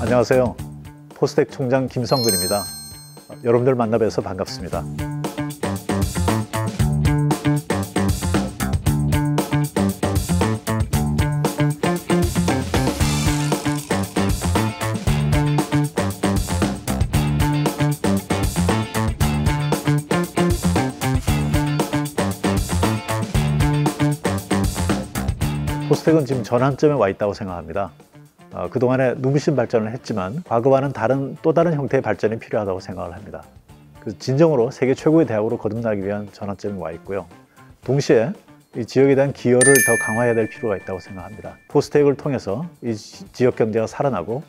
안녕하세요. 포스텍 총장 김성근입니다. 여러분들 만나 뵈서 반갑습니다. 포스텍은 지금 전환점에 와 있다고 생각합니다. 그동안에 눈부신 발전을 했지만 과거와는 또 다른 형태의 발전이 필요하다고 생각을 합니다. 진정으로 세계 최고의 대학으로 거듭나기 위한 전환점에 와 있고요. 동시에 이 지역에 대한 기여를 더 강화해야 될 필요가 있다고 생각합니다. 포스텍을 통해서 이 지역 경제가 살아나고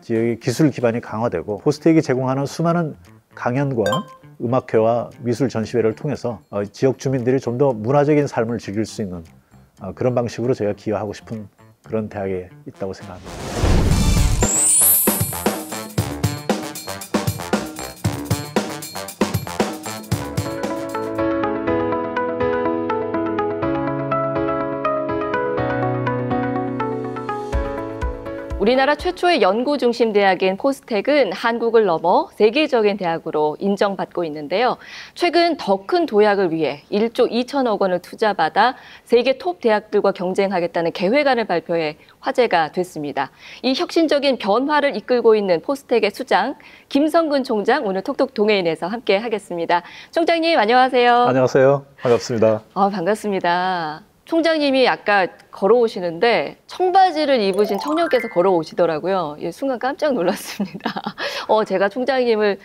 지역의 기술 기반이 강화되고 포스텍이 제공하는 수많은 강연과 음악회와 미술 전시회를 통해서 지역 주민들이 좀 더 문화적인 삶을 즐길 수 있는 그런 방식으로 제가 기여하고 싶은 그런 대학에 있다고 생각합니다. 우리나라 최초의 연구 중심 대학인 포스텍은 한국을 넘어 세계적인 대학으로 인정받고 있는데요. 최근 더 큰 도약을 위해 1조 2천억 원을 투자받아 세계 톱 대학들과 경쟁하겠다는 계획안을 발표해 화제가 됐습니다. 이 혁신적인 변화를 이끌고 있는 포스텍의 수장 김성근 총장 오늘 톡톡 동해인에서 함께 하겠습니다. 총장님 안녕하세요. 안녕하세요. 반갑습니다. 반갑습니다. 총장님이 아까 걸어오시는데 청바지를 입으신 청년께서 걸어오시더라고요. 순간 깜짝 놀랐습니다. 제가 총장님을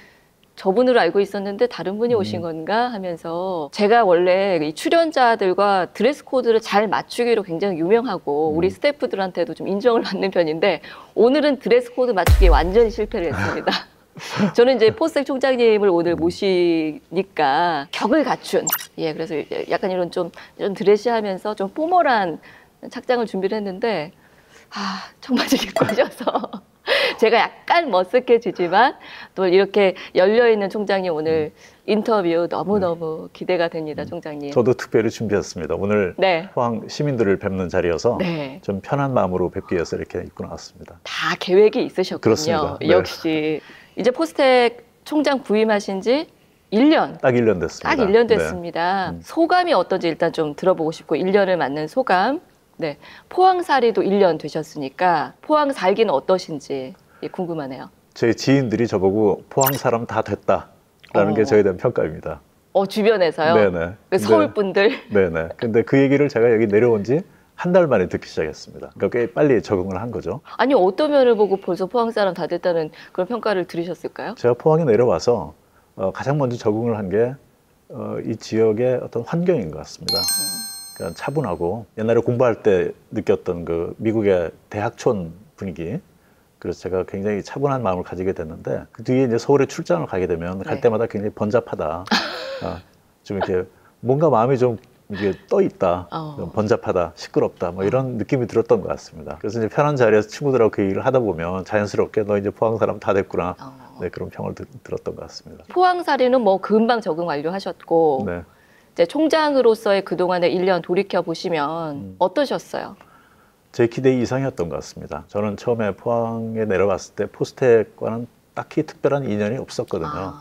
저분으로 알고 있었는데 다른 분이 오신 건가 하면서 제가 원래 이 출연자들과 드레스 코드를 잘 맞추기로 굉장히 유명하고 우리 스태프들한테도 좀 인정을 받는 편인데 오늘은 드레스 코드 맞추기에 완전히 실패를 했습니다. 저는 이제 포스텍 총장님을 오늘 모시니까 격을 갖춘, 그래서 약간 이런 좀 드레시하면서 좀 포멀한 착장을 준비를 했는데, 청바지 입고 오셔서 제가 약간 머쓱해지지만 또 이렇게 열려있는 총장님 오늘 인터뷰 너무너무 기대가 됩니다, 총장님. 저도 특별히 준비했습니다. 오늘 포항 시민들을 뵙는 자리여서 좀 편한 마음으로 뵙기 위해서 이렇게 입고 나왔습니다. 다 계획이 있으셨군요. 그렇습니다. 역시. 이제 포스텍 총장 부임하신 지 1년. 딱 1년 됐습니다. 딱 1년 됐습니다. 소감이 어떤지 일단 좀 들어보고 싶고 1년을 맞는 소감. 포항살이도 1년 되셨으니까 포항 살기는 어떠신지 궁금하네요. 제 지인들이 저보고 포항 사람 다 됐다라는 게 저에 대한 평가입니다. 주변에서요? 네네. 서울 분들? 네네. 근데 그 얘기를 제가 여기 내려온 지 한 달 만에 듣기 시작했습니다. 그러니까 꽤 빨리 적응을 한 거죠. 아니 어떤 면을 보고 벌써 포항 사람 다 됐다는 그런 평가를 들으셨을까요? 제가 포항에 내려와서 가장 먼저 적응을 한 게 이 지역의 어떤 환경인 것 같습니다. 그러니까 차분하고 옛날에 공부할 때 느꼈던 그 미국의 대학촌 분위기. 그래서 제가 굉장히 차분한 마음을 가지게 됐는데 그 뒤에 이제 서울에 출장을 가게 되면 갈 때마다 굉장히 번잡하다. 좀 이렇게 뭔가 마음이 좀 이게 떠 있다, 번잡하다, 시끄럽다, 뭐 이런 느낌이 들었던 것 같습니다. 그래서 이제 편한 자리에서 친구들하고 그 얘기를 하다 보면 자연스럽게 너 이제 포항 사람 다 됐구나. 그런 평을 들었던 것 같습니다. 포항살이는 뭐 금방 적응 완료하셨고 이제 총장으로서의 그동안의 1년 돌이켜 보시면 어떠셨어요? 제 기대 이상이었던 것 같습니다. 저는 처음에 포항에 내려왔을 때 포스텍과는 딱히 특별한 인연이 없었거든요.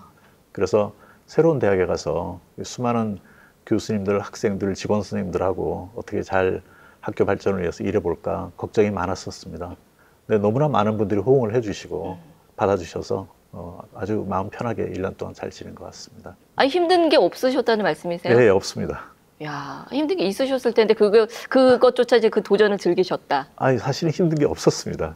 그래서 새로운 대학에 가서 수많은 교수님들, 학생들, 직원 선생님들하고 어떻게 잘 학교 발전을 위해서 일해볼까 걱정이 많았었습니다. 근데 너무나 많은 분들이 호응을 해주시고 받아주셔서 아주 마음 편하게 1년 동안 잘 지낸 것 같습니다. 아니 힘든 게 없으셨다는 말씀이세요? 네, 없습니다. 야, 힘든 게 있으셨을 텐데 그것조차 이제 그 도전을 즐기셨다. 아니 사실은 힘든 게 없었습니다.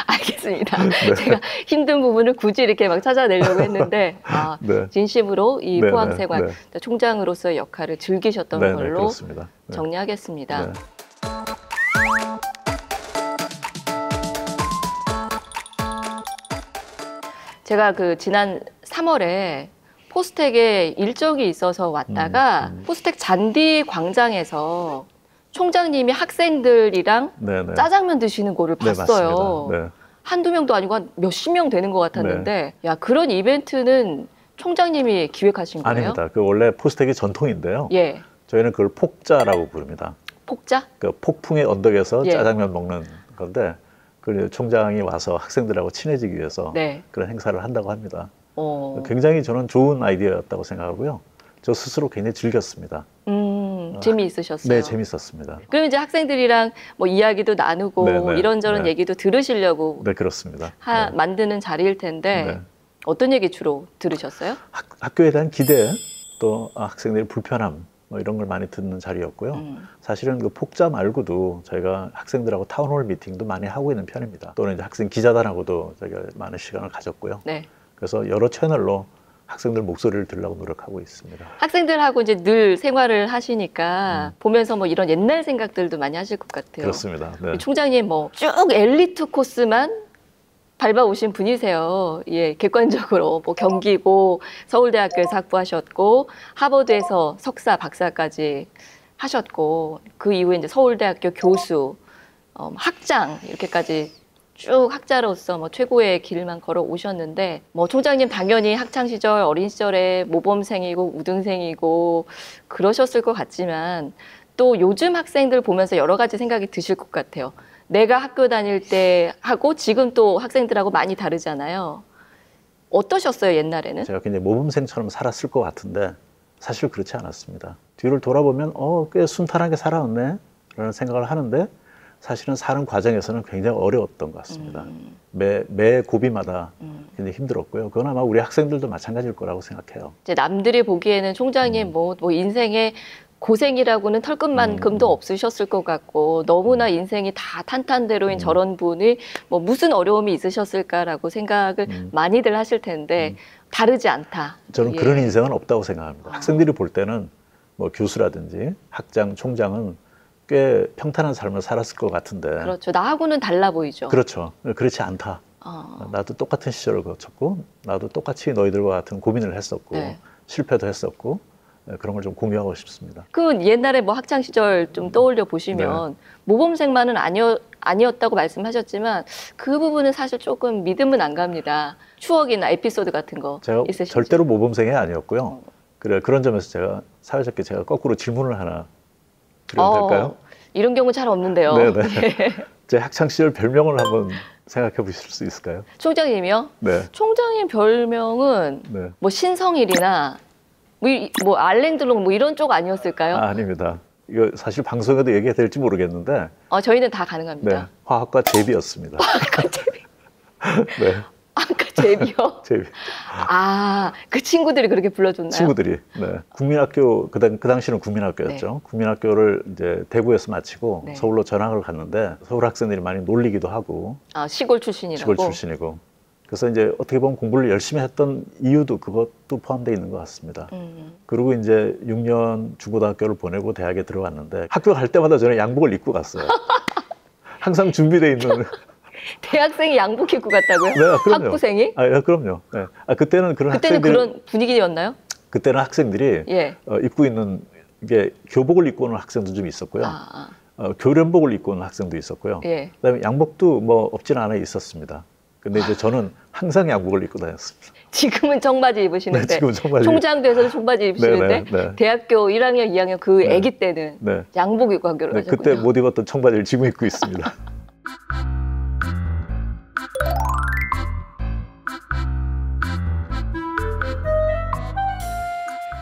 알겠습니다. 제가 힘든 부분을 굳이 이렇게 막 찾아내려고 했는데 진심으로 이 포항 생활 총장으로서의 역할을 즐기셨던 걸로 정리하겠습니다. 제가 지난 3월에 포스텍에 일정이 있어서 왔다가 포스텍 잔디 광장에서 총장님이 학생들이랑 네네. 짜장면 드시는 거를 네, 봤어요. 맞습니다. 네. 한두 명도 아니고 한 몇십 명 되는 것 같았는데 야 그런 이벤트는 총장님이 기획하신 거예요? 아닙니다. 그 원래 포스텍이 전통인데요. 예. 저희는 그걸 폭자라고 부릅니다. 폭자? 그 폭풍의 언덕에서 예. 짜장면 먹는 건데 그 총장이 와서 학생들하고 친해지기 위해서 네. 그런 행사를 한다고 합니다. 어. 굉장히 저는 좋은 아이디어였다고 생각하고요. 저 스스로 굉장히 즐겼습니다. 재미있으셨어요? 네, 재밌었습니다. 그럼 이제 학생들이랑 뭐 이야기도 나누고 네. 이런저런 네. 얘기도 들으시려고 네, 그렇습니다. 네. 만드는 자리일 텐데 네. 어떤 얘기 주로 들으셨어요? 학교에 대한 기대, 또 학생들의 불편함 뭐 이런 걸 많이 듣는 자리였고요. 사실은 그 폭자 말고도 저희가 학생들하고 타운홀 미팅도 많이 하고 있는 편입니다. 또는 이제 학생 기자단하고도 저희가 많은 시간을 가졌고요. 네. 그래서 여러 채널로 학생들 목소리를 들으려고 노력하고 있습니다. 학생들하고 이제 늘 생활을 하시니까 보면서 뭐 이런 옛날 생각들도 많이 하실 것 같아요. 그렇습니다. 네. 총장님 뭐 쭉 엘리트 코스만 밟아오신 분이세요. 예, 객관적으로 뭐 경기고 서울대학교에서 학부하셨고 하버드에서 석사, 박사까지 하셨고 그 이후에 이제 서울대학교 교수, 학장 이렇게까지 쭉 학자로서 뭐 최고의 길만 걸어 오셨는데 뭐 총장님 당연히 학창 시절 어린 시절에 모범생이고 우등생이고 그러셨을 것 같지만 또 요즘 학생들 보면서 여러 가지 생각이 드실 것 같아요. 내가 학교 다닐 때 하고 지금 또 학생들하고 많이 다르잖아요. 어떠셨어요, 옛날에는? 제가 굉장히 모범생처럼 살았을 것 같은데 사실 그렇지 않았습니다. 뒤를 돌아보면 꽤 순탄하게 살아왔네 라는 생각을 하는데 사실은 사는 과정에서는 굉장히 어려웠던 것 같습니다. 매 고비마다 굉장히 힘들었고요. 그건 아마 우리 학생들도 마찬가지일 거라고 생각해요. 이제 남들이 보기에는 총장님 뭐 인생에 고생이라고는 털끝만큼도 없으셨을 것 같고 너무나 인생이 다 탄탄대로인 저런 분이 뭐 무슨 어려움이 있으셨을까라고 생각을 많이들 하실 텐데 다르지 않다. 저는 예. 그런 인생은 없다고 생각합니다. 학생들이 볼 때는 뭐 교수라든지 학장, 총장은 꽤 평탄한 삶을 살았을 것 같은데 그렇죠. 나하고는 달라 보이죠. 그렇죠. 그렇지 않다. 나도 똑같은 시절을 거쳤고 나도 똑같이 너희들과 같은 고민을 했었고 네. 실패도 했었고 그런 걸 좀 공유하고 싶습니다. 그 옛날에 뭐 학창 시절 좀 떠올려 보시면 모범생만은 아니었다고 말씀하셨지만 그 부분은 사실 조금 믿음은 안 갑니다. 추억이나 에피소드 같은 거 제가 있으신지. 절대로 모범생이 아니었고요. 그런 점에서 제가 사회적게 제가 거꾸로 질문을 하나 드려도 될까요? 이런 경우 잘 없는데요. 네네. 제 학창 시절 별명을 한번 생각해 보실 수 있을까요? 총장님이요? 네. 총장님 별명은 네. 뭐 신성일이나 뭐 알랭드롱 뭐 이런 쪽 아니었을까요? 아닙니다. 이거 사실 방송에도 얘기가 될지 모르겠는데 저희는 다 가능합니다. 네. 화학과 제비였습니다. 아까 제비. 네. 아까 제비요? 제비. 그 친구들이 그렇게 불러줬나요? 친구들이. 네. 국민학교 그 당시는 국민학교였죠. 네. 국민학교를 이제 대구에서 마치고 네. 서울로 전학을 갔는데 서울 학생들이 많이 놀리기도 하고 시골 출신이라고? 시골 출신이고 그래서 이제 어떻게 보면 공부를 열심히 했던 이유도 그것도 포함되어 있는 것 같습니다. 그리고 이제 6년 중고등학교를 보내고 대학에 들어갔는데 학교 갈 때마다 저는 양복을 입고 갔어요. 항상 준비되어 있는. 대학생이 양복 입고 갔다고요? 네, 그럼요. 학부생이? 그럼요. 네. 그때는 그런 그때는 그런 분위기였나요? 그때는 학생들이 예. 입고 있는 이게 교복을 입고 오는 학생도 좀 있었고요. 교련복을 입고 오는 학생도 있었고요. 예. 그다음에 양복도 뭐 없지는 않아 있었습니다. 근데 이제 저는 항상 양복을 입고 다녔습니다. 지금은 청바지 입으시는데 네, 지금은 청바지. 총장 돼서는 청바지 입으시는데 네. 대학교 1학년, 2학년 그 네. 아기 때는 네. 양복 입고 학교를 네, 가셨군요. 그때 못 입었던 청바지를 지금 입고 있습니다.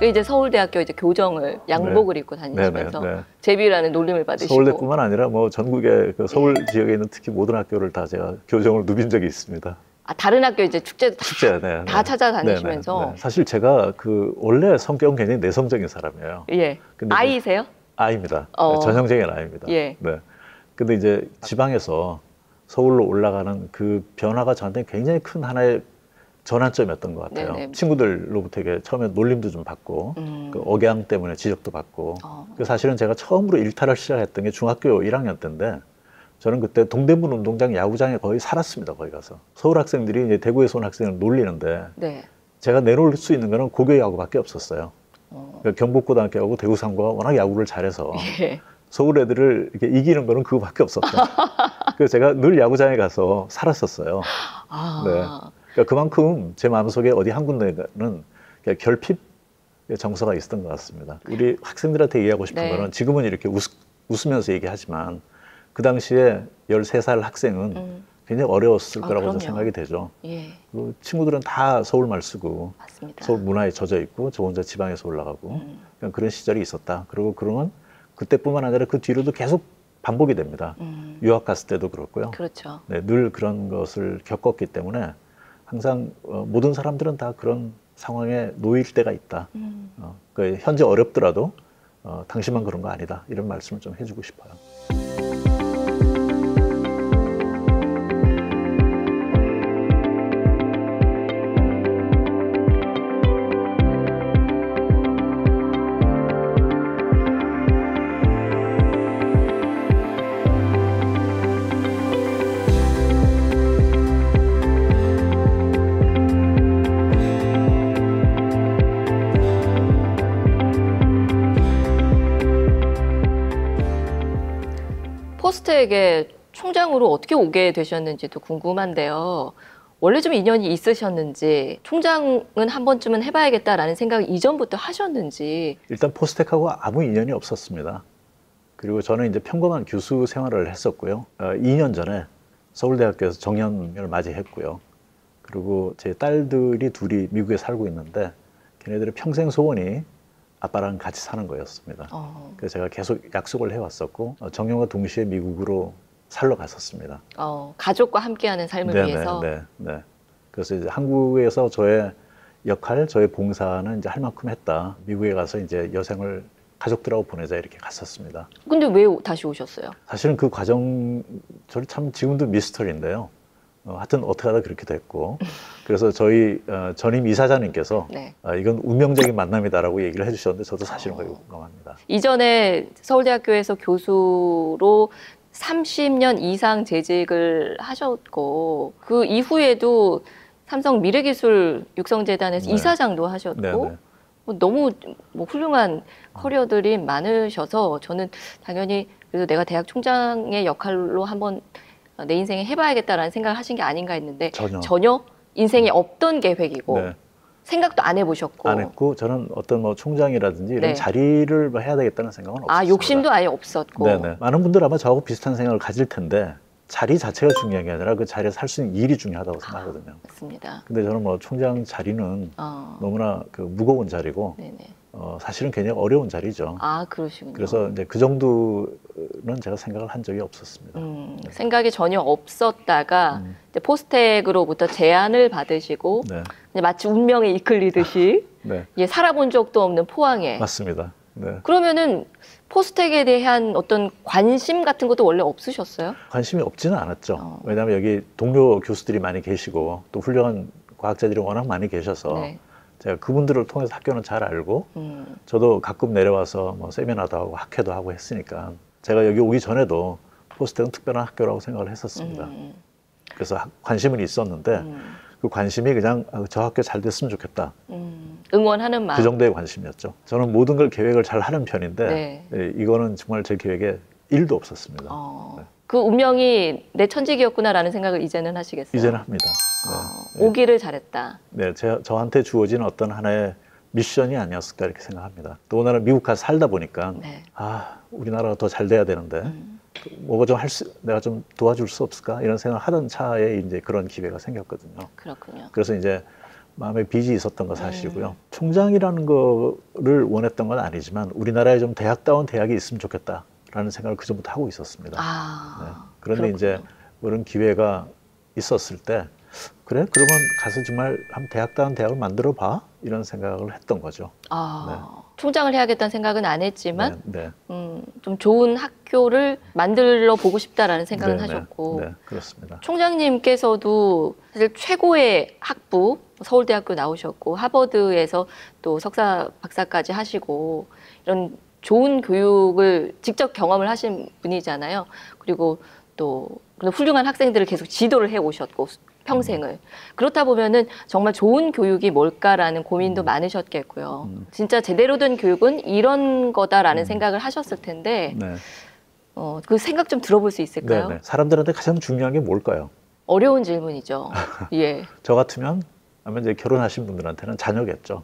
이제 서울대학교 이제 교정을 양복을 입고 다니시면서 네. 제비라는 놀림을 받으시고 서울대뿐만 아니라 뭐 전국의 그 서울 지역에 있는 특히 모든 학교를 다 제가 교정을 누빈 적이 있습니다. 다른 학교 이제 축제도 다 찾아다니시면서 네. 사실 제가 원래 성격은 굉장히 내성적인 사람이에요. 예. 근데 아이세요? 아입니다. 전형적인 아입니다. 예. 네. 근데 이제 지방에서 서울로 올라가는 그 변화가 저한테 굉장히 큰 하나의 전환점이었던 것 같아요. 네네. 친구들로부터 이게 처음에 놀림도 좀 받고 그 억양 때문에 지적도 받고 사실은 제가 처음으로 일탈을 시작했던 게 중학교 1학년 때인데 저는 그때 동대문 운동장 야구장에 거의 살았습니다. 거기 가서 서울 학생들이 이제 대구에서 온 학생을 놀리는데 네. 제가 내놓을 수 있는 거는 고교 야구밖에 없었어요. 그러니까 경북고등학교하고 대구상고가 워낙 야구를 잘해서 예. 서울 애들을 이렇게 이기는 거는 그거밖에 없었다. 그래서 제가 늘 야구장에 가서 살았었어요. 아. 네. 그러니까 그만큼 제 마음속에 어디 한 군데는 결핍 정서가 있었던 것 같습니다. 우리 학생들한테 얘기하고 싶은 네. 거는 지금은 이렇게 웃으면서 얘기하지만 그 당시에 13살 학생은 굉장히 어려웠을 거라고 그럼요. 생각이 되죠. 예, 그 친구들은 다 서울말 쓰고 맞습니다. 서울 문화에 젖어 있고 저 혼자 지방에서 올라가고 그런 시절이 있었다. 그리고 그러면 그때뿐만 아니라 그 뒤로도 계속 반복이 됩니다. 유학 갔을 때도 그렇고요. 그렇죠. 네, 늘 그런 것을 겪었기 때문에 항상 모든 사람들은 다 그런 상황에 놓일 때가 있다. 그 현재 어렵더라도 당신만 그런 거 아니다. 이런 말씀을 좀 해주고 싶어요. 포스트에게 총장으로 어떻게 오게 되셨는지도 궁금한데요. 원래 좀 인연이 있으셨는지, 총장은 한 번쯤은 해봐야겠다라는 생각을 이전부터 하셨는지. 일단 포스텍하고 아무 인연이 없었습니다. 그리고 저는 이제 평범한 교수 생활을 했었고요. 2년 전에 서울대학교에서 정년을 맞이했고요. 그리고 제 딸들이 둘이 미국에 살고 있는데 걔네들의 평생 소원이 아빠랑 같이 사는 거였습니다. 그래서 제가 계속 약속을 해왔었고 정년과 동시에 미국으로 살러 갔었습니다. 가족과 함께하는 삶을 위해서. 네. 그래서 이제 한국에서 저의 역할, 저의 봉사는 이제 할 만큼 했다. 미국에 가서 이제 여생을 가족들하고 보내자 이렇게 갔었습니다. 근데 왜 다시 오셨어요? 사실은 그 과정 저는 참 지금도 미스터리인데요. 하여튼 어떻게 하다 그렇게 됐고 그래서 저희 전임 이사장님께서 네. 이건 운명적인 만남이다라고 얘기를 해주셨는데 저도 사실은 거의 공감합니다. 이전에 서울대학교에서 교수로 30년 이상 재직을 하셨고 그 이후에도 삼성 미래기술 육성재단에서 네. 이사장도 하셨고 네네. 너무 훌륭한 커리어들이 많으셔서 저는 당연히 그래도 내가 대학 총장의 역할로 한번 내 인생에 해봐야겠다라는 생각을 하신 게 아닌가 했는데 전혀 인생에 없던 계획이고 네. 생각도 안 해보셨고 안 했고 저는 어떤 뭐 총장이라든지 이런 네. 자리를 뭐 해야 되겠다는 생각은 없었습니다. 욕심도 아예 없었고. 네네. 많은 분들 아마 저하고 비슷한 생각을 가질 텐데 자리 자체가 중요한 게 아니라 그 자리에서 할 수 있는 일이 중요하다고 생각하거든요. 맞습니다. 근데 저는 뭐 총장 자리는 너무나 그 무거운 자리고 네네. 사실은 굉장히 어려운 자리죠. 그러시군요. 그래서 이제 그 정도는 제가 생각을 한 적이 없었습니다. 생각이 전혀 없었다가 이제 포스텍으로부터 제안을 받으시고 네. 이제 마치 운명에 이끌리듯이 네. 살아본 적도 없는 포항에. 맞습니다. 네. 그러면은 포스텍에 대한 어떤 관심 같은 것도 원래 없으셨어요? 관심이 없지는 않았죠. 왜냐하면 여기 동료 교수들이 많이 계시고 또 훌륭한 과학자들이 워낙 많이 계셔서 네. 제가 그분들을 통해서 학교는 잘 알고 저도 가끔 내려와서 뭐 세미나도 하고 학회도 하고 했으니까 제가 여기 오기 전에도 포스텍은 특별한 학교라고 생각을 했었습니다. 그래서 관심은 있었는데 그 관심이 그냥 저 학교 잘 됐으면 좋겠다. 응원하는 마음. 그 정도의 관심이었죠. 저는 모든 걸 계획을 잘 하는 편인데 네. 이거는 정말 제 계획에 1도 없었습니다. 네. 그 운명이 내 천직이었구나라는 생각을 이제는 하시겠어요? 이제는 합니다. 네. 오기를 잘했다. 네, 저한테 주어진 어떤 하나의 미션이 아니었을까 이렇게 생각합니다. 또 오늘은 미국 가서 살다 보니까 네. 우리나라가 더 잘 돼야 되는데 뭐가 좀 내가 좀 도와줄 수 없을까 이런 생각을 하던 차에 이제 그런 기회가 생겼거든요. 그렇군요. 그래서 이제 마음에 빚이 있었던 거 사실이고요. 총장이라는 거를 원했던 건 아니지만 우리나라에 좀 대학다운 대학이 있으면 좋겠다라는 생각을 그 전부터 하고 있었습니다. 아, 네. 그런데 그렇군요. 이제 그런 기회가 있었을 때 그래? 그러면 가서 정말 한 대학다운 대학을 만들어 봐? 이런 생각을 했던 거죠. 총장을 해야겠다는 생각은 안 했지만 네. 좀 좋은 학교를 만들어 보고 싶다라는 생각은 네, 하셨고 네, 그렇습니다. 총장님께서도 사실 최고의 학부 서울대학교 나오셨고 하버드에서 또 석사 박사까지 하시고 이런 좋은 교육을 직접 경험을 하신 분이잖아요. 그리고 또 그런 훌륭한 학생들을 계속 지도를 해 오셨고 평생을. 그렇다 보면은 정말 좋은 교육이 뭘까라는 고민도 많으셨겠고요. 진짜 제대로 된 교육은 이런 거다라는 생각을 하셨을 텐데 네. 그 생각 좀 들어볼 수 있을까요? 네네. 사람들한테 가장 중요한 게 뭘까요? 어려운 질문이죠. 예. 저 같으면 아마 이제 결혼하신 분들한테는 자녀겠죠.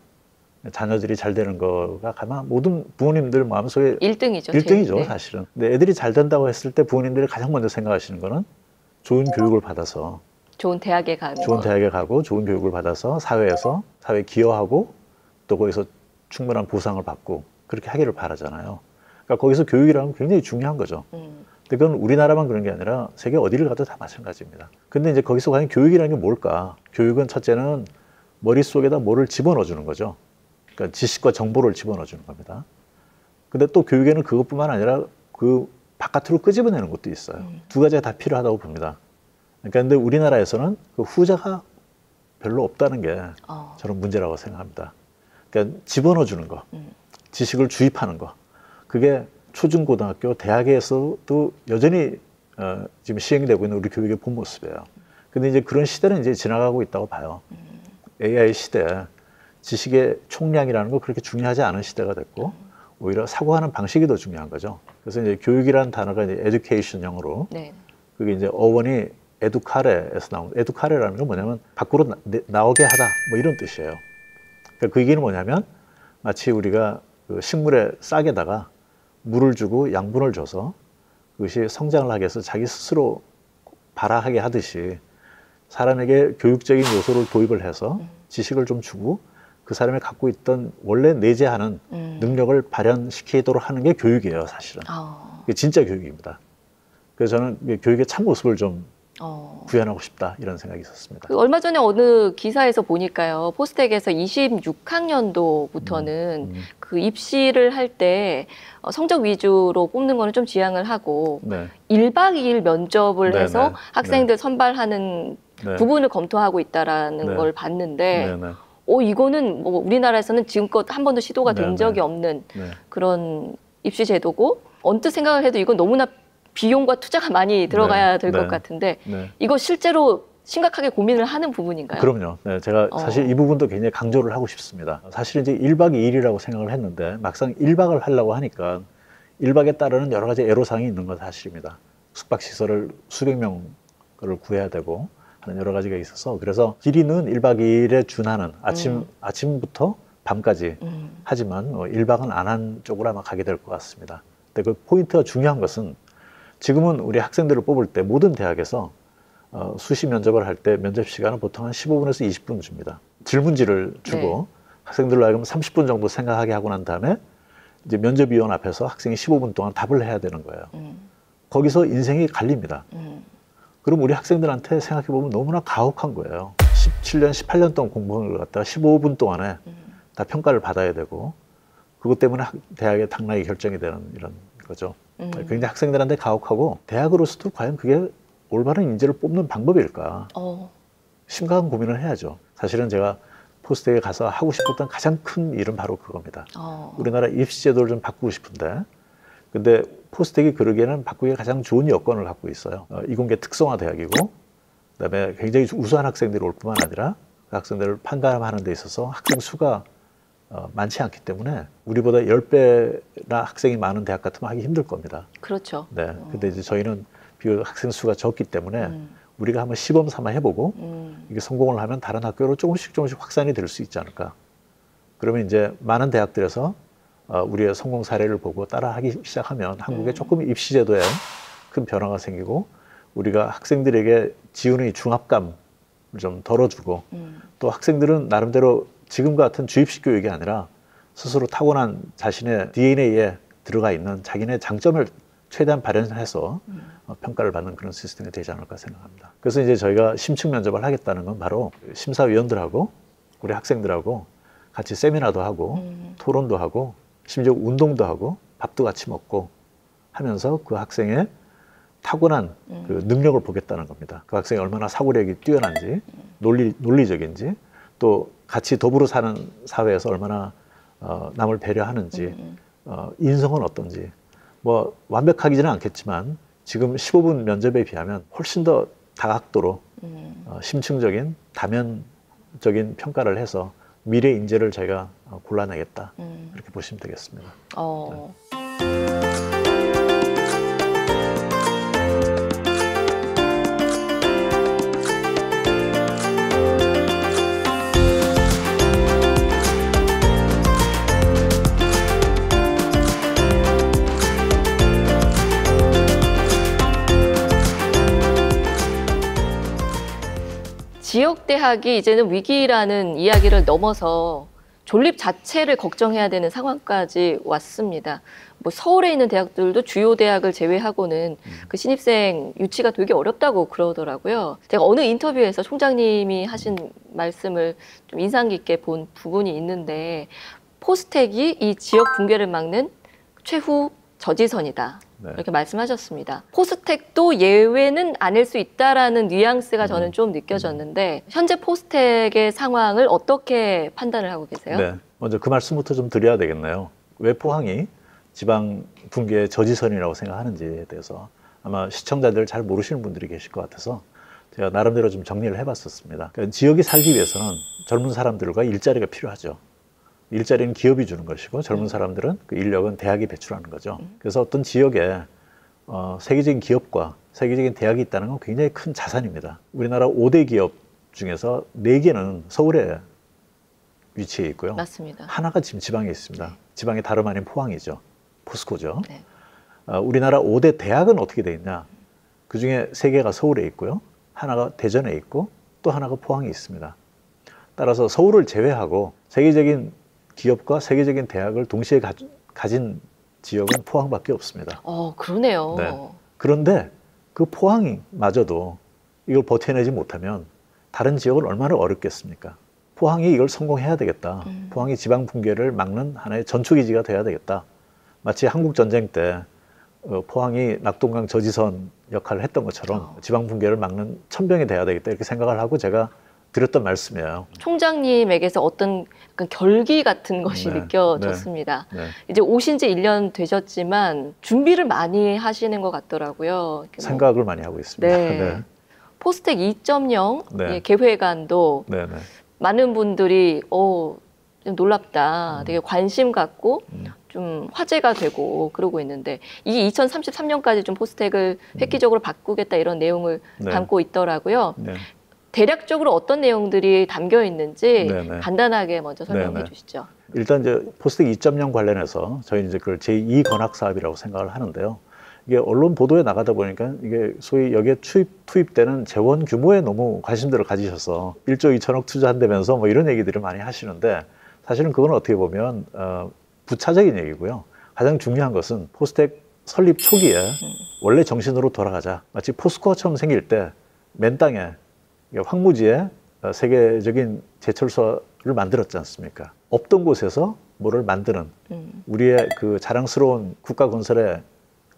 자녀들이 잘 되는 거가 아마 모든 부모님들 마음속에 1등이죠. 1등이죠, 네. 사실은. 근데 애들이 잘 된다고 했을 때 부모님들이 가장 먼저 생각하시는 거는 좋은 교육을 받아서 좋은 대학에 가는 좋은 거. 대학에 가고 좋은 교육을 받아서 사회에 기여하고 또 거기서 충분한 보상을 받고 그렇게 하기를 바라잖아요. 그러니까 거기서 교육이라는 건 굉장히 중요한 거죠. 근데 그건 우리나라만 그런 게 아니라 세계 어디를 가도 다 마찬가지입니다. 근데 이제 거기서 과연 교육이라는 게 뭘까? 교육은 첫째는 머릿속에다 뭐를 집어넣어 주는 거죠. 그러니까 지식과 정보를 집어넣어 주는 겁니다. 근데 또 교육에는 그것뿐만 아니라 그 바깥으로 끄집어내는 것도 있어요. 두 가지가 다 필요하다고 봅니다. 그러니까 근데 우리나라에서는 그 후자가 별로 없다는 게 저는 문제라고 생각합니다. 그러니까 집어넣어 주는 거, 지식을 주입하는 거, 그게 초중고등학교, 대학에서도 여전히 지금 시행되고 있는 우리 교육의 본 모습이에요. 근데 이제 그런 시대는 이제 지나가고 있다고 봐요. AI 시대에 지식의 총량이라는 거 그렇게 중요하지 않은 시대가 됐고 오히려 사고하는 방식이 더 중요한 거죠. 그래서 이제 교육이라는 단어가 이제 education형으로 네. 그게 이제 어원이 에두카레에서 나온 에두카레라는 건 뭐냐면 밖으로 나오게 하다 뭐 이런 뜻이에요. 그러니까 그 얘기는 뭐냐면 마치 우리가 그 식물의 싹에다가 물을 주고 양분을 줘서 그것이 성장을 하게 해서 자기 스스로 발화하게 하듯이 사람에게 교육적인 요소를 도입을 해서 지식을 좀 주고 그 사람이 갖고 있던 원래 내재하는 능력을 발현시키도록 하는 게 교육이에요, 사실은. 그게 진짜 교육입니다. 그래서 저는 교육의 참모습을 좀 구현하고 싶다 이런 생각이 있었습니다. 그 얼마 전에 어느 기사에서 보니까요. 포스텍에서 26학년도부터는 그 입시를 할 때 성적 위주로 뽑는 거는 좀 지양을 하고 네. 1박 2일 면접을 네네. 해서 학생들 선발하는 네. 부분을 검토하고 있다라는 네. 걸 봤는데 네, 네. 이거는 뭐 우리나라에서는 지금껏 한 번도 시도가 된 네네. 적이 없는 네. 그런 입시 제도고 언뜻 생각을 해도 이건 너무나 비용과 투자가 많이 들어가야 될 것 네. 같은데 네. 이거 실제로 심각하게 고민을 하는 부분인가요? 그럼요. 네, 제가 사실 이 부분도 굉장히 강조를 하고 싶습니다. 사실 이제 1박 2일이라고 생각을 했는데 막상 1박을 하려고 하니까 1박에 따르는 여러 가지 애로사항이 있는 건 사실입니다. 숙박시설을 수백 명을 구해야 되고 하는 여러 가지가 있어서 그래서 길이는 1박 2일에 준하는 아침부터 밤까지 하지만 1박은 안 한 쪽으로 아마 가게 될 것 같습니다. 근데 그 포인트가 중요한 것은 지금은 우리 학생들을 뽑을 때 모든 대학에서 수시 면접을 할 때 면접 시간은 보통 한 15분에서 20분 줍니다. 질문지를 주고 학생들로 하여금 30분 정도 생각하게 하고 난 다음에 이제 면접위원 앞에서 학생이 15분 동안 답을 해야 되는 거예요. 거기서 인생이 갈립니다. 그럼 우리 학생들한테 생각해 보면 너무나 가혹한 거예요. 17년, 18년 동안 공부한 걸 갖다가 15분 동안에 다 평가를 받아야 되고 그것 때문에 대학의 당락이 결정이 되는 이런 거죠. 굉장히 학생들한테 가혹하고 대학으로서도 과연 그게 올바른 인재를 뽑는 방법일까? 심각한 고민을 해야죠. 사실은 제가 포스텍에 가서 하고 싶었던 가장 큰 일은 바로 그겁니다. 우리나라 입시 제도를 좀 바꾸고 싶은데 근데 포스텍이 그러기에는 바꾸기에 가장 좋은 여건을 갖고 있어요. 이공계 특성화 대학이고 그다음에 굉장히 우수한 학생들이 올 뿐만 아니라 그 학생들을 판단하는 데 있어서 학생 수가 많지 않기 때문에 우리보다 10배나 학생이 많은 대학 같으면 하기 힘들 겁니다. 그렇죠. 네. 근데 이제 저희는 비교적 학생 수가 적기 때문에 우리가 한번 시범 삼아 해보고 이게 성공을 하면 다른 학교로 조금씩 확산이 될 수 있지 않을까. 그러면 이제 많은 대학들에서 우리의 성공 사례를 보고 따라하기 시작하면 한국에 조금 입시 제도에 큰 변화가 생기고 우리가 학생들에게 지훈의 중압감을 좀 덜어주고 또 학생들은 나름대로 지금 같은 주입식 교육이 아니라 스스로 타고난 자신의 DNA에 들어가 있는 자기네 장점을 최대한 발현해서 평가를 받는 그런 시스템이 되지 않을까 생각합니다. 그래서 이제 저희가 심층 면접을 하겠다는 건 바로 심사위원들하고 우리 학생들하고 같이 세미나도 하고 토론도 하고 심지어 운동도 하고 밥도 같이 먹고 하면서 그 학생의 타고난 그 능력을 보겠다는 겁니다. 그 학생이 얼마나 사고력이 뛰어난지 논리적인지 또 같이 더불어 사는 사회에서 얼마나 남을 배려하는지 인성은 어떤지 뭐 완벽하기는 않겠지만 지금 15분 면접에 비하면 훨씬 더 다각도로 심층적인 다면적인 평가를 해서 미래 인재를 저희가 골라내겠다. 이렇게 보시면 되겠습니다. 지역대학이 이제는 위기라는 이야기를 넘어서 존립 자체를 걱정해야 되는 상황까지 왔습니다. 뭐 서울에 있는 대학들도 주요 대학을 제외하고는 그 신입생 유치가 되게 어렵다고 그러더라고요. 제가 어느 인터뷰에서 총장님이 하신 말씀을 좀 인상 깊게 본 부분이 있는데 포스텍이 이 지역 붕괴를 막는 최후 저지선이다. 네. 이렇게 말씀하셨습니다. 포스텍도 예외는 아닐 수 있다라는 뉘앙스가 저는 좀 느껴졌는데 현재 포스텍의 상황을 어떻게 판단을 하고 계세요? 네, 먼저 그 말씀부터 좀 드려야 되겠네요. 왜 포항이 지방 붕괴의 저지선이라고 생각하는지에 대해서 아마 시청자들 잘 모르시는 분들이 계실 것 같아서 제가 나름대로 좀 정리를 해봤었습니다. 그러니까 지역이 살기 위해서는 젊은 사람들과 일자리가 필요하죠. 일자리는 기업이 주는 것이고 젊은 사람들은 그 인력은 대학이 배출하는 거죠. 그래서 어떤 지역에 세계적인 기업과 세계적인 대학이 있다는 건 굉장히 큰 자산입니다. 우리나라 5대 기업 중에서 4개는 서울에 위치해 있고요. 맞습니다. 하나가 지금 지방에 있습니다. 지방이 다름 아닌 포항이죠. 포스코죠. 네. 우리나라 5대 대학은 어떻게 되어 있냐. 그중에 3개가 서울에 있고요. 하나가 대전에 있고 또 하나가 포항에 있습니다. 따라서 서울을 제외하고 세계적인 기업과 세계적인 대학을 동시에 가진 지역은 포항밖에 없습니다. 그러네요. 네. 그런데 그 포항이마저도 이걸 버텨내지 못하면 다른 지역은 얼마나 어렵겠습니까? 포항이 이걸 성공해야 되겠다. 포항이 지방 붕괴를 막는 하나의 전초기지가 돼야 되겠다. 마치 한국전쟁 때 포항이 낙동강 저지선 역할을 했던 것처럼 지방 붕괴를 막는 천병이 돼야 되겠다. 이렇게 생각을 하고 제가 드렸던 말씀이에요. 총장님에게서 어떤 약간 결기 같은 것이 네, 느껴졌습니다. 네. 이제 오신 지 1년 되셨지만 준비를 많이 하시는 것 같더라고요. 생각을 많이 하고 있습니다. 네. 네. 포스텍 2.0 네. 개회관도 네, 네. 많은 분들이 좀 놀랍다. 되게 관심 갖고 좀 화제가 되고 그러고 있는데 이게 2033년까지 좀 포스텍을 획기적으로 바꾸겠다 이런 내용을 네. 담고 있더라고요. 네. 대략적으로 어떤 내용들이 담겨 있는지 네네. 간단하게 먼저 설명해 네네. 주시죠. 일단 이제 포스텍 2.0 관련해서 저희는 이제 그걸 제2 건학 사업이라고 생각을 하는데요. 이게 언론 보도에 나가다 보니까 이게 소위 여기에 투입되는 재원 규모에 너무 관심들을 가지셔서 1조 2천억 투자한다면서 뭐 이런 얘기들을 많이 하시는데 사실은 그건 어떻게 보면 부차적인 얘기고요. 가장 중요한 것은 포스텍 설립 초기에 원래 정신으로 돌아가자. 마치 포스코처럼 생길 때 맨 땅에 황무지에 세계적인 제철소를 만들었지 않습니까? 없던 곳에서 뭐를 만드는 우리의 그 자랑스러운 국가 건설의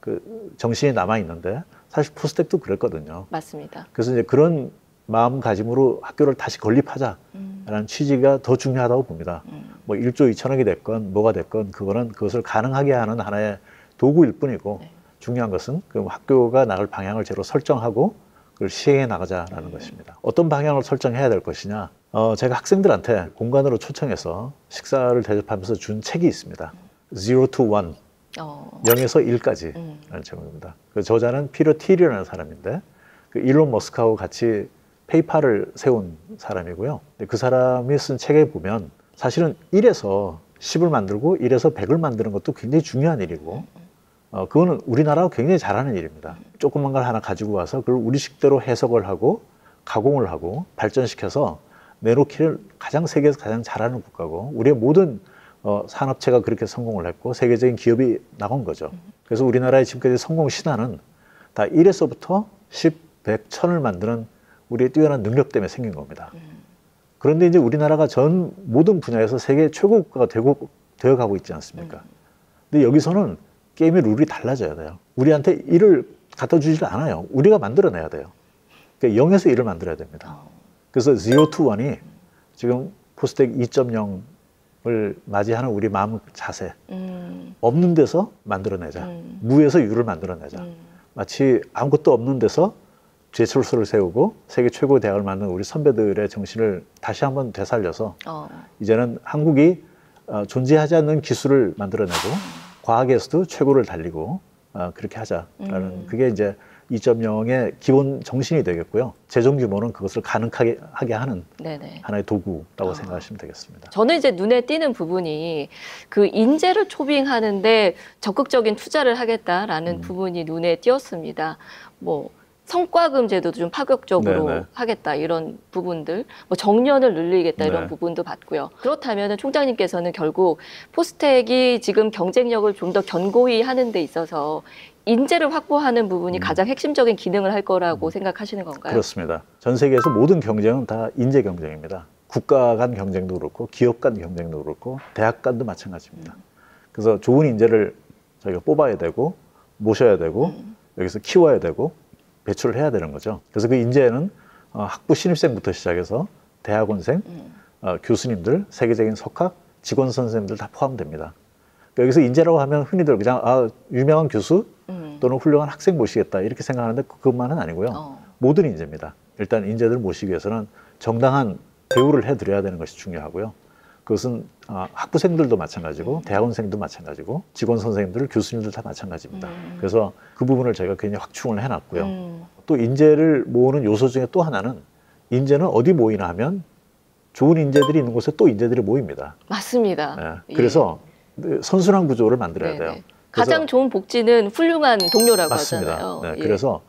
그 정신이 남아 있는데 사실 포스텍도 그랬거든요. 맞습니다. 그래서 이제 그런 마음가짐으로 학교를 다시 건립하자라는 취지가 더 중요하다고 봅니다. 뭐 1조 2천억이 됐건 뭐가 됐건 그것을 가능하게 하는 하나의 도구일 뿐이고 네. 중요한 것은 그 학교가 나갈 방향을 제로 설정하고 그걸 시행해 나가자라는 것입니다. 어떤 방향을 설정해야 될 것이냐. 제가 학생들한테 공간으로 초청해서 식사를 대접하면서 준 책이 있습니다. Zero to One, 0에서 1까지라는 제목입니다. 그 저자는 피터 틸이라는 사람인데 그 일론 머스크하고 같이 페이팔을 세운 사람이고요. 그 사람이 쓴 책에 보면 사실은 1에서 10을 만들고 1에서 100을 만드는 것도 굉장히 중요한 일이고 그거는 우리나라가 굉장히 잘하는 일입니다. 조그만 걸 하나 가지고 와서 그걸 우리식대로 해석을 하고 가공을 하고 발전시켜서 내놓기를 세계에서 가장 잘하는 국가고 우리의 모든 산업체가 그렇게 성공을 했고 세계적인 기업이 나온 거죠. 그래서 우리나라의 지금까지 성공 신화는 다 1에서부터 10, 100, 1000을 만드는 우리의 뛰어난 능력 때문에 생긴 겁니다. 그런데 이제 우리나라가 전 모든 분야에서 세계 최고 국가가 되어가고 있지 않습니까? 근데 여기서는 게임의 룰이 달라져야 돼요. 우리한테 1을 갖다 주질 않아요. 우리가 만들어내야 돼요. 그러니까 0에서 1을 만들어야 됩니다. 그래서 Zero to One이 지금 포스텍 2.0을 맞이하는 우리 마음 자세. 없는 데서 만들어내자. 무에서 유를 만들어내자. 마치 아무것도 없는 데서 제철소를 세우고 세계 최고의 대학을 만든 우리 선배들의 정신을 다시 한번 되살려서 이제는 한국이 존재하지 않는 기술을 만들어내고 과학에서도 최고를 달리고 그렇게 하자라는 그게 이제 2.0의 기본 정신이 되겠고요. 재정 규모는 그것을 가능하게 하는 네네. 하나의 도구라고 생각하시면 되겠습니다. 저는 이제 눈에 띄는 부분이 그 인재를 초빙하는데 적극적인 투자를 하겠다라는 부분이 눈에 띄었습니다. 뭐 성과금 제도도 좀 파격적으로 네네. 하겠다 이런 부분들, 뭐 정년을 늘리겠다 이런 네. 부분도 봤고요. 그렇다면 총장님께서는 결국 포스텍이 지금 경쟁력을 좀 더 견고히 하는 데 있어서 인재를 확보하는 부분이 가장 핵심적인 기능을 할 거라고 생각하시는 건가요? 그렇습니다. 전 세계에서 모든 경쟁은 다 인재 경쟁입니다. 국가 간 경쟁도 그렇고 기업 간 경쟁도 그렇고 대학 간도 마찬가지입니다. 그래서 좋은 인재를 저희가 뽑아야 되고 모셔야 되고 여기서 키워야 되고 배출을 해야 되는 거죠. 그래서 그 인재는 학부 신입생부터 시작해서 대학원생, 교수님들, 세계적인 석학, 직원 선생님들 다 포함됩니다. 여기서 인재라고 하면 흔히들 그냥 유명한 교수 또는 훌륭한 학생 모시겠다 이렇게 생각하는데 그것만은 아니고요. 모든 인재입니다. 일단 인재들 모시기 위해서는 정당한 대우를 해드려야 되는 것이 중요하고요. 그것은 학부생들도 마찬가지고 대학원생도 마찬가지고 직원 선생님들, 교수님들 다 마찬가지입니다. 그래서 그 부분을 저희가 굉장히 확충을 해놨고요. 또 인재를 모으는 요소 중에 또 하나는 인재는 어디 모이나 하면 좋은 인재들이 있는 곳에 또 인재들이 모입니다. 맞습니다. 네. 그래서 선순환 구조를 만들어야 돼요. 가장 좋은 복지는 훌륭한 동료라고 맞습니다. 하잖아요. 네. 그래서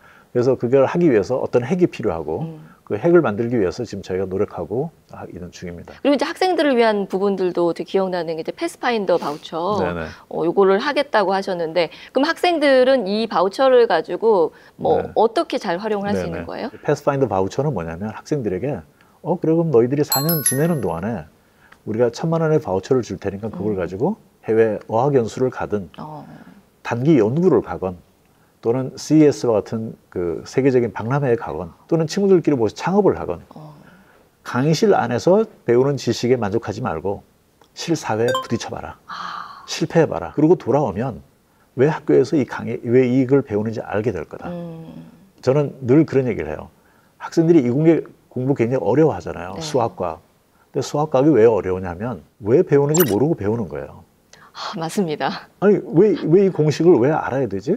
그걸 하기 위해서 어떤 핵이 필요하고 그 핵을 만들기 위해서 지금 저희가 노력하고 있는 중입니다. 그리고 이제 학생들을 위한 부분들도 되게 기억나는 게 이제 패스파인더 바우처 요거를 하겠다고 하셨는데 그럼 학생들은 이 바우처를 가지고 뭐 네. 어떻게 잘 활용을 할 수 있는 거예요? 패스파인더 바우처는 뭐냐면 학생들에게 그래 그럼 너희들이 4년 지내는 동안에 우리가 1,000만 원의 바우처를 줄 테니까 그걸 가지고 해외 어학연수를 가든 단기 연구를 가건 또는 CES와 같은 그 세계적인 박람회에 가건 또는 친구들끼리 모여서 창업을 하건 강의실 안에서 배우는 지식에 만족하지 말고 실사회에 부딪혀봐라. 실패해봐라. 그리고 돌아오면 왜 학교에서 왜 이걸 배우는지 알게 될 거다. 저는 늘 그런 얘기를 해요. 학생들이 이공계 공부 굉장히 어려워하잖아요. 네. 수학과학. 근데 수학과학이 왜 어려우냐면 왜 배우는지 모르고 배우는 거예요. 맞습니다. 아니 왜 이 공식을 왜 알아야 되지?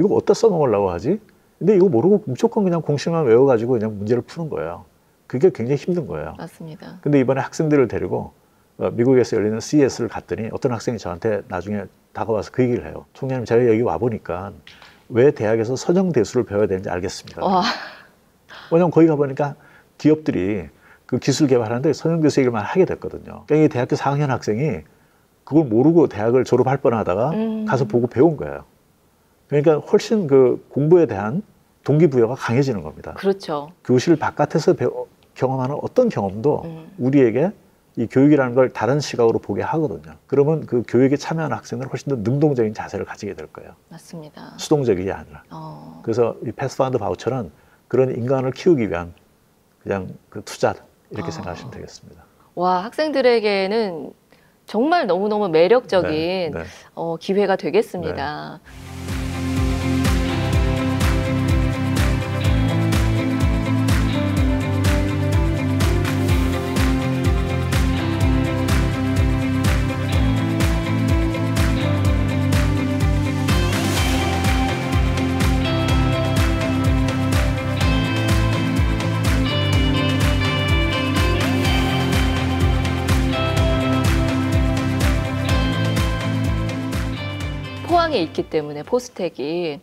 이거 어디다 써먹으려고 하지? 근데 이거 모르고 무조건 그냥 공식만 외워가지고 그냥 문제를 푸는 거예요. 그게 굉장히 힘든 거예요. 맞습니다. 근데 이번에 학생들을 데리고 미국에서 열리는 CES를 갔더니 어떤 학생이 저한테 나중에 다가와서 그 얘기를 해요. 총장님 제가 여기 와보니까 왜 대학에서 서정대수를 배워야 되는지 알겠습니다. 왜냐면 거기 가보니까 기업들이 그 기술 개발하는데 서정대수 얘기를 하게 됐거든요. 그러니까 이 대학교 4학년 학생이 그걸 모르고 대학을 졸업할 뻔하다가 가서 보고 배운 거예요. 그러니까 훨씬 그 공부에 대한 동기부여가 강해지는 겁니다. 그렇죠. 교실 바깥에서 경험하는 어떤 경험도 우리에게 이 교육이라는 걸 다른 시각으로 보게 하거든요. 그러면 그 교육에 참여하는 학생들은 훨씬 더 능동적인 자세를 가지게 될 거예요. 맞습니다. 수동적이 아니라. 그래서 이 패스파인더 바우처는 그런 인간을 키우기 위한 그냥 그 투자 이렇게 생각하시면 되겠습니다. 와, 학생들에게는 정말 너무너무 매력적인 네, 네. 기회가 되겠습니다. 네. 포항에 있기 때문에 포스텍이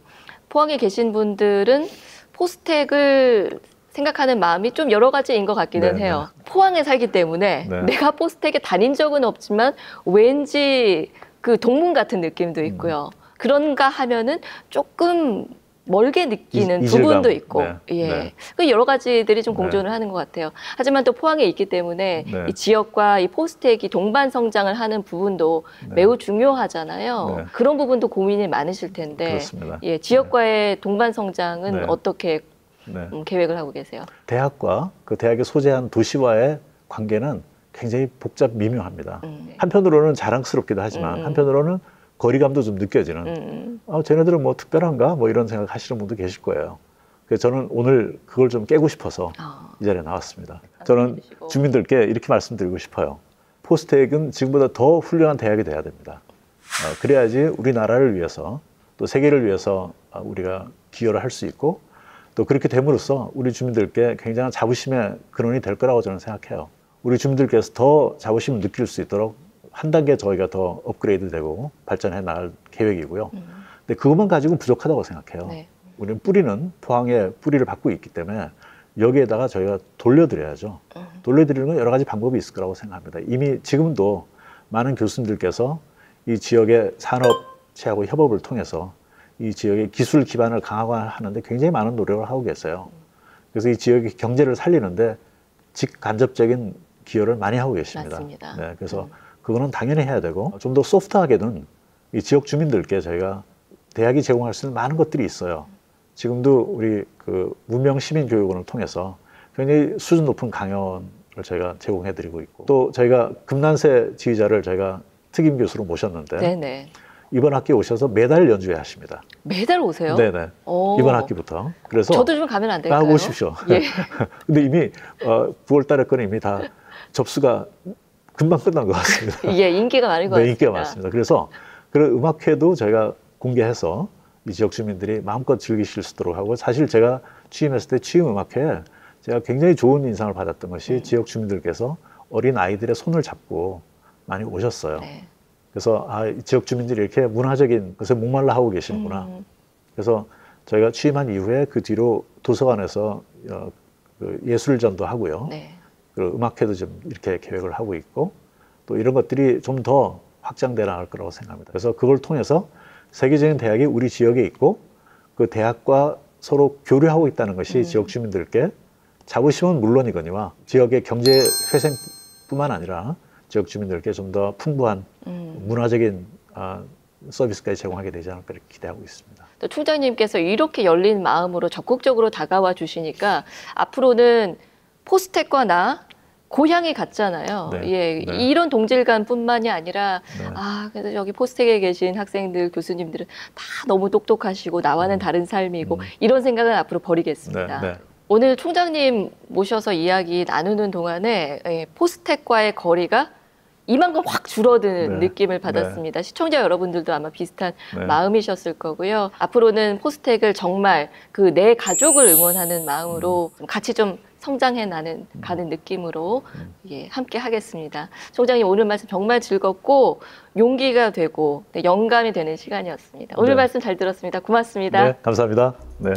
포항에 계신 분들은 포스텍을 생각하는 마음이 좀 여러 가지인 것 같기는 해요. 포항에 살기 때문에 내가 포스텍에 다닌 적은 없지만 왠지 그 동문 같은 느낌도 있고요. 그런가 하면은 조금 멀게 느끼는 부분도 있고, 그 여러 가지들이 좀 공존을 하는 것 같아요. 하지만 또 포항에 있기 때문에 이 지역과 이 포스텍이 동반 성장을 하는 부분도 매우 중요하잖아요. 그런 부분도 고민이 많으실 텐데, 그렇습니다. 지역과의 동반 성장은 어떻게 계획을 하고 계세요? 대학과 그 대학에 소재한 도시와의 관계는 굉장히 복잡 미묘합니다. 한편으로는 자랑스럽기도 하지만 한편으로는 거리감도 좀 느껴지는 쟤네들은 뭐 특별한가? 뭐 이런 생각 하시는 분도 계실 거예요. 그래서 저는 오늘 그걸 좀 깨고 싶어서 이 자리에 나왔습니다. 저는 주민들께 이렇게 말씀드리고 싶어요. 포스텍은 지금보다 더 훌륭한 대학이 돼야 됩니다. 그래야지 우리나라를 위해서 또 세계를 위해서 우리가 기여를 할 수 있고 또 그렇게 됨으로써 우리 주민들께 굉장한 자부심의 근원이 될 거라고 저는 생각해요. 우리 주민들께서 더 자부심을 느낄 수 있도록 한 단계 저희가 더 업그레이드 되고 발전해 나갈 계획이고요. 근데 그것만 가지고는 부족하다고 생각해요. 네. 우리는 뿌리는 포항에 뿌리를 받고 있기 때문에 여기에다가 저희가 돌려드려야죠. 돌려드리는 건 여러 가지 방법이 있을 거라고 생각합니다. 이미 지금도 많은 교수님들께서 이 지역의 산업체하고 협업을 통해서 이 지역의 기술 기반을 강화하는데 굉장히 많은 노력을 하고 계세요. 그래서 이 지역의 경제를 살리는데 직간접적인 기여를 많이 하고 계십니다. 맞습니다. 네, 그래서 그거는 당연히 해야 되고 좀 더 소프트하게는 이 지역 주민들께 저희가 대학이 제공할 수 있는 많은 것들이 있어요. 지금도 우리 그 문명 시민 교육원을 통해서 굉장히 수준 높은 강연을 저희가 제공해드리고 있고 또 저희가 금난세 지휘자를 저희가 특임 교수로 모셨는데 네네. 이번 학기에 오셔서 매달 연주회 하십니다. 매달 오세요? 네네. 오. 이번 학기부터. 그래서 저도 좀 가면 안 될까요? 오십시오. 예. 근데 이미 9월 달에 거는 이미 다 접수가 금방 끝난 것 같습니다. 예, 인기가 많은 것 네, 같습니다. 인기가 많습니다. 그래서 그런 음악회도 저희가 공개해서 이 지역 주민들이 마음껏 즐기실 수 있도록 하고 사실 제가 취임했을 때 취임음악회에 제가 굉장히 좋은 인상을 받았던 것이 지역 주민들께서 어린 아이들의 손을 잡고 많이 오셨어요. 네. 그래서 이 지역 주민들이 이렇게 문화적인 것에 목말라 하고 계시는구나. 그래서 저희가 취임한 이후에 그 뒤로 도서관에서 그 예술전도 하고요. 네. 그리고 음악회도 좀 이렇게 계획을 하고 있고 또 이런 것들이 좀 더 확장돼 나갈 거라고 생각합니다. 그래서 그걸 통해서 세계적인 대학이 우리 지역에 있고 그 대학과 서로 교류하고 있다는 것이 지역 주민들께 자부심은 물론이거니와 지역의 경제 회생뿐만 아니라 지역 주민들께 좀 더 풍부한 문화적인 서비스까지 제공하게 되지 않을까 이렇게 기대하고 있습니다. 또 총장님께서 이렇게 열린 마음으로 적극적으로 다가와 주시니까 앞으로는 포스텍과 나 고향이 같잖아요. 네, 예, 네. 이런 동질감뿐만이 아니라 네. 그래서 여기 포스텍에 계신 학생들, 교수님들은 다 너무 똑똑하시고 나와는 다른 삶이고 이런 생각은 앞으로 버리겠습니다. 네, 네. 오늘 총장님 모셔서 이야기 나누는 동안에 포스텍과의 거리가 이만큼 확 줄어드는 네. 느낌을 받았습니다. 시청자 여러분들도 아마 비슷한 네. 마음이셨을 거고요. 앞으로는 포스텍을 정말 그 내 가족을 응원하는 마음으로 같이 좀 성장해 가는 느낌으로 함께 하겠습니다. 총장님 오늘 말씀 정말 즐겁고 용기가 되고 영감이 되는 시간이었습니다. 오늘 네. 말씀 잘 들었습니다. 고맙습니다. 네, 감사합니다. 네.